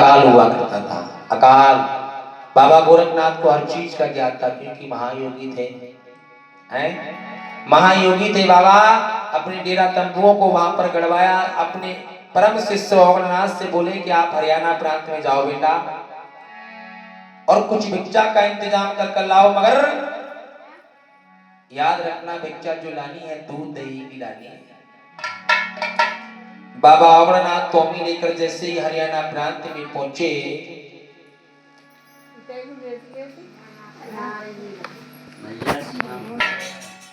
अकाल हुआ करता था। अकाल बाबा गोरखनाथ को हर चीज का ज्ञान था क्योंकि महायोगी थे। हैं महायोगी थे बाबा। अपने डेरा तंबुओं को वहां पर गड़वाया। अपने परम शिष्य ओगणनाथ से बोले कि आप हरियाणा प्रांत में जाओ बेटा और कुछ भिक्षा का इंतजाम कर लाओ, मगर याद रखना भिक्षा जो लानी है दूध दही की लानी है। बाबा ओगणनाथ तोमी लेकर जैसे ही हरियाणा प्रांत में पहुंचे,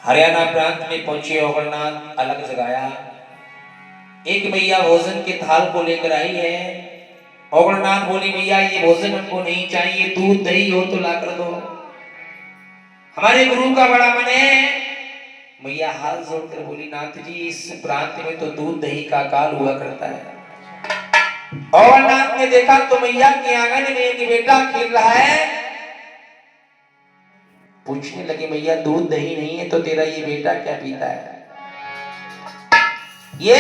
हरियाणा प्रांत में पहुंचे ओगणनाथ अलग जगाया। एक मैया भोजन के थाल को लेकर आई है। ओगणनाथ बोली मैया ये भोजन हमको नहीं चाहिए, दूध दही हो तो ला कर दो, हमारे गुरु का बड़ा मन है। मैया हाथ जोड़कर बोली नाथ जी इस प्रांत में तो दूध दही का अकाल हुआ करता है। ओगणनाथ ने देखा तो मैया के आंगन में एक बेटा खेल रहा है। पूछने लगे मैया दूध दही नहीं है तो तेरा ये बेटा क्या पीता है? ये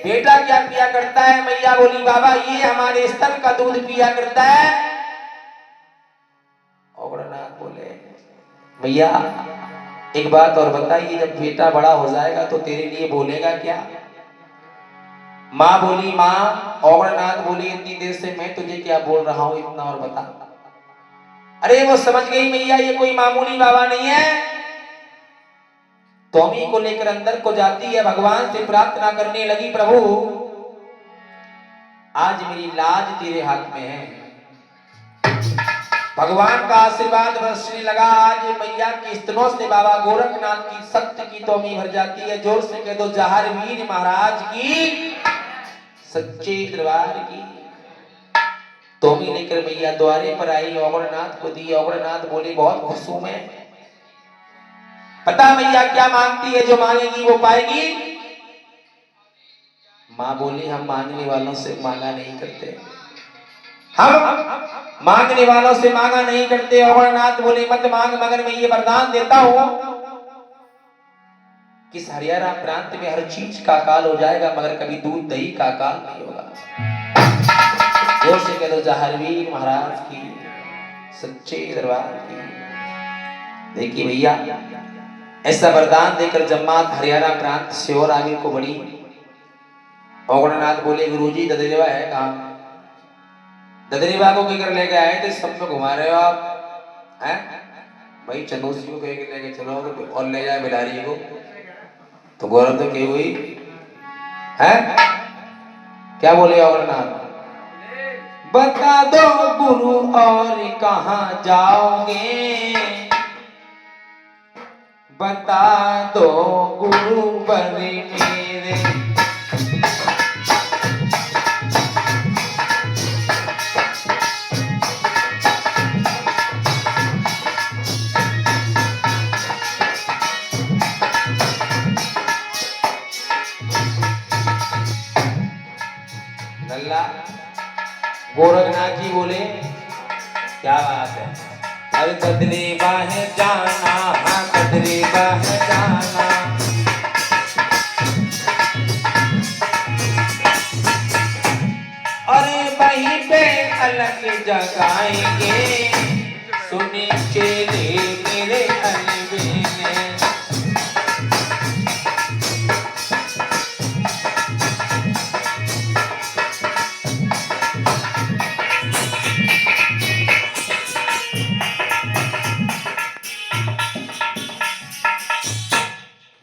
बेटा क्या पिया करता है? मैया बोली बाबा ये हमारे स्तन का दूध पिया करता है। ओगणनाथ बोले भैया एक बात और बताइए, जब बेटा बड़ा हो जाएगा तो तेरे लिए बोलेगा क्या? माँ बोली माँ, ओगणनाथ बोली इतनी देर से मैं तुझे क्या बोल रहा हूं, इतना और बता। अरे वो समझ गई मैया ये कोई मामूली बाबा नहीं है। तोमी को लेकर अंदर को जाती है, भगवान से प्रार्थना करने लगी प्रभु आज मेरी लाज तेरे हाथ में है। भगवान का आशीर्वाद बरसने लगा। आज मैया की स्तनों से बाबा गोरखनाथ की शक्ति की तोमी भर जाती है। जोर से कह दो जहार वीर महाराज की, सच्चे दरबार की। तोमी लेकर मैया द्वारे पर आई, ओगणनाथ को दी। ओगणनाथ बोले बहुत खुश हूं मैं, पता मैया क्या मांगती है, जो मांगेगी वो पाएगी। मां बोली हम मांगने वालों से मांगा नहीं करते, हम मांगने वालों से मांगा नहीं करते। ओगणनाथ बोले मत मांग, मगर मैं ये वरदान देता हूं कि हरियाणा प्रांत में हर चीज का अकाल हो जाएगा मगर कभी दूध दही का अकाल नहीं होगा। जोर से कह दो जहारवीर महाराज की, सच्चे दरबार की। देखिए भैया ऐसा वरदान देकर जम्मात हरियाणा प्रांत से और आगे को बढ़ी। ओगणनाथ बोले गुरुजी ददरेवा है कहां? ददरेवा को लेकर लेके आए थे, सब में घुमा रहे हो आप हैं? भाई चंदोसी को कह के लेके चलो और ले जाए बिलारी को। तो गौरव तो क्या हुई है? क्या बोले ओगणनाथ? बता दो गुरु और कहां जाओगे, बता दो गुरु बर मेरे। नल्ला गोरखनाथ जी बोले क्या बात है, अरे कदरेबा है जाना, हाँ कदरेबा है जाना। अरे वहीं पे अलग जगाएंगे, सुने चेले मेरे अलविने।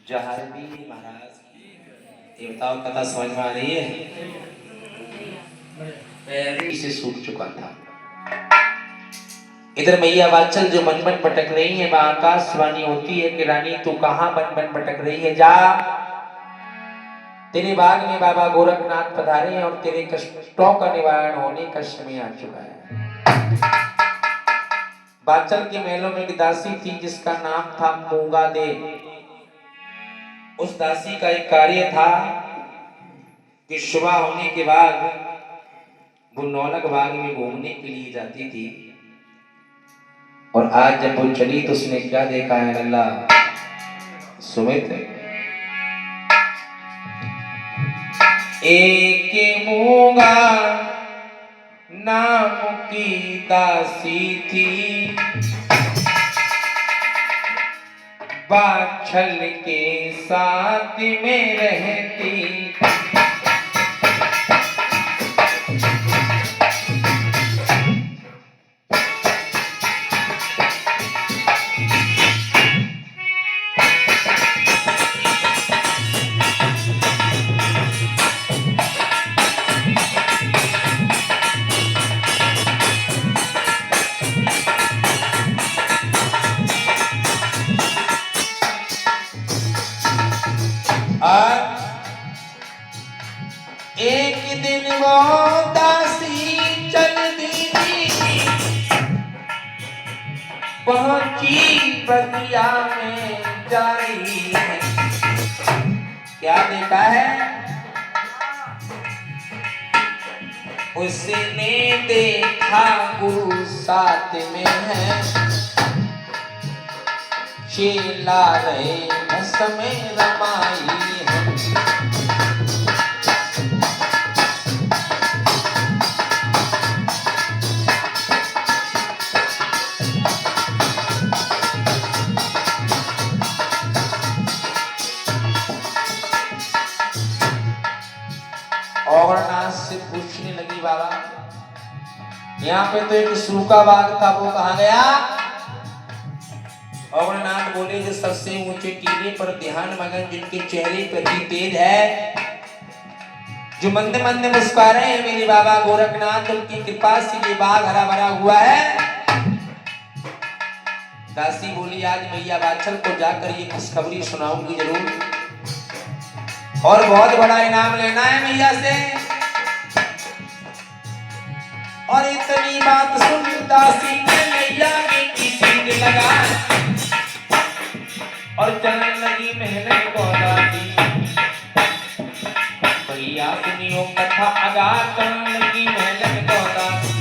जहारवीर महाराज ये बताओ कथा समझ में आ रही है? पैर से सूख चुका था। इधर मैया वाचल जो मन मन भटक रही है, मां आकाशवाणी होती है कि रानी तू कहां मन मन भटक रही है, जा तेरे बाग में बाबा गोरखनाथ पधारे हैं और तेरे कष्टों का निवारण होने का समय आ चुका है। वाचल के महलों में एक दासी थी जिसका नाम था मूंगा दे। उस दासी का एक कार्य था कि सुबह होने के बाद वो नौलख बाग में घूमने के लिए जाती थी। और आज जब वो चली तो उसने क्या देखा है अल्लाह सुमित? एक मूंगा नाम की दासी थी, बाछल के साथ में रहती। एक दिन वो दासी चल दी, पहुंची बगिया में जा रही है। क्या देखा है? उसने देखा गुरु साथ में है, चेला रहे में रमाई है। औरनाथ से पूछने लगी, बाबा यहाँ पे तो एक सूखा बाग था, वो कहाँ गया? औरनाथ बोले, जो सबसे ऊंचे टीले पर ध्यान मगन, जिनके चेहरे पर भी तेज है, जो मंद मंद मुस्कुरा रहे हैं मेरे बाबा गोरखनाथ, उनकी कृपा से ये बाग हरा भरा हुआ है। दासी बोली, आज मैया बाछल को जाकर ये खुशखबरी सुनाऊंगी जरूर, और बहुत बड़ा इनाम लेना है मैया से। और इतनी बात सुन दासी ने मैया की सीध लगा और चलने लगी महल को दासी। भैया सुनियो कथा आगा, चलने लगी महल को दासी।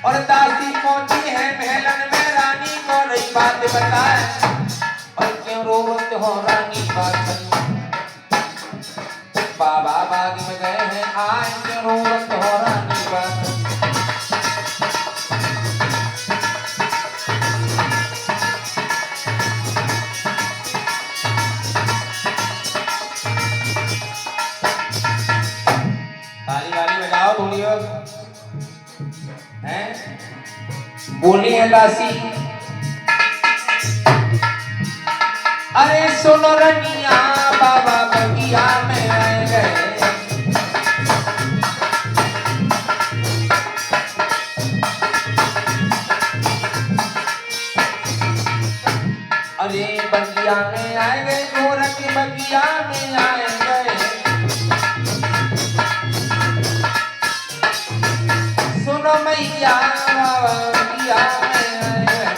और दासी पहुंची है महलन में, रानी को नई बात बताए, और क्यों रोवत हो रानी बाछल, बाबा बाग में गए हैं आए, क्यों रोवत हो रानी बाछल। ताली वाली बजाओ थोड़ी और हैं? बोली है दासी, अरे सुनो रनिया, बाबा बगिया में आए गए, अरे बगिया में आए गए, गोरख बगिया में आए गए, सुनो मैया बगिया में आए गए।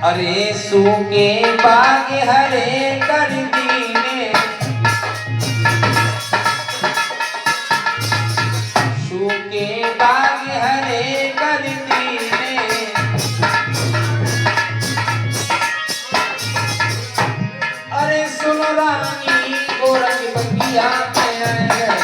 अरे सूखे बाग हरे कर दीने, सूखे बाग हरे कर दीने, अरे सुनो रानी गोरख बगिया में आए गए।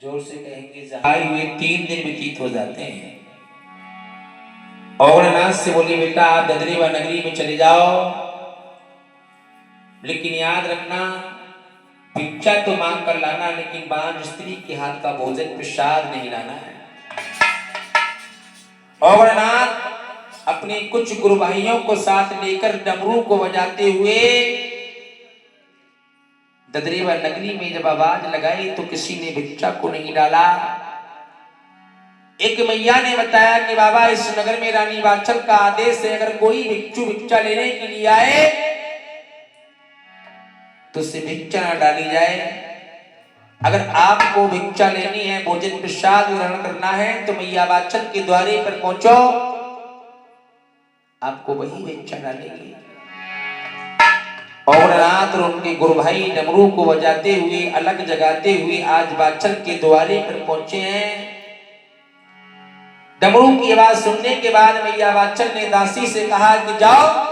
जोर से कहेंगे, आए हुए 3 दिन व्यतीत हो जाते हैं। औरनाथ से बोली, बेटा आप ददरीवा नगरी में चले जाओ, लेकिन याद रखना भिक्षा तो मांग कर लाना, लेकिन बांझ स्त्री के हाथ का भोजन प्रसाद नहीं लाना है। औरनाथ अपने कुछ गुरु भाइयों को साथ लेकर डमरू को बजाते हुए ददरीवा नगरी में जब आवाज लगाई तो किसी ने भिक्षा को नहीं डाला। एक मैया ने बताया कि बाबा इस नगर में रानी बाछल का आदेश है, अगर कोई भिक्षु भिक्षा लेने के लिए आए तो उससे भिक्षा न डाली जाए। अगर आपको भिक्षा लेनी है, भोजन प्रसाद ग्रहण करना है, तो मैया वाचन के द्वारे पर पहुंचो, आपको वही भिक्षा डालेगी। औरनाथ और उनके गुरु भाई डमरू को बजाते हुए, अलग जगाते हुए आज वाचन के द्वारे पर पहुंचे हैं। डमरू की आवाज सुनने के बाद मैया वाचन ने दासी से कहा कि जाओ,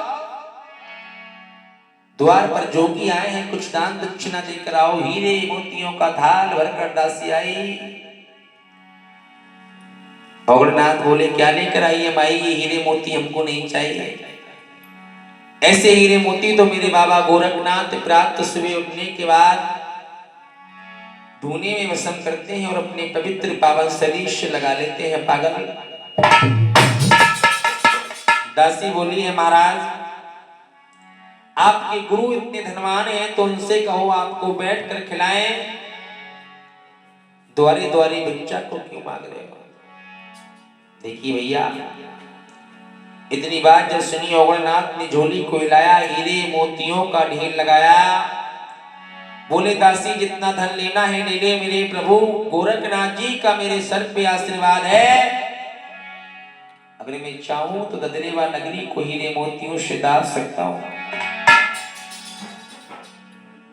द्वार पर जोगी आए हैं, कुछ दान दक्षिणा देकर आओ। हीरे मोतियों का थाल भरकर दासी आई। औरनाथ बोले क्या लेकर आई है माई? ये हीरे मोती हमको नहीं चाहिए। ऐसे हीरे मोती तो मेरे बाबा गोरखनाथ प्रातः सुबह उठने के बाद धूने में वसम करते हैं और अपने पवित्र पावन शरीर से लगा लेते हैं। पागल। दासी बोली है महाराज, आपके गुरु इतने धनवान हैं तो उनसे कहो आपको बैठ कर खिलाएं, द्वारे द्वारे भिक्षा को क्यों मांग रहे हो? देखिए भैया, इतनी बात जब सुनी, औगणनाथ ने झोली को हिलाया, हीरे मोतियों का ढेर लगाया। बोले दासी जितना धन लेना है ले ले मेरे प्रभु, गोरखनाथ जी का मेरे सर पे आशीर्वाद है। अगर मैं चाहूं तो ददरेवा नगरी को हीरे मोतियों से डाल सकता हूं।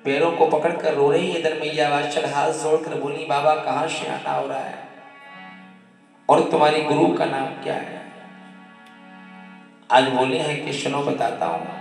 पैरों को पकड़कर रो रही है। इधर मैया वाचन हाथ जोड़कर बोली, बाबा कहां से आना हो रहा है और तुम्हारे गुरु का नाम क्या है? आज बोले हैं कि सुनो बताता हूं।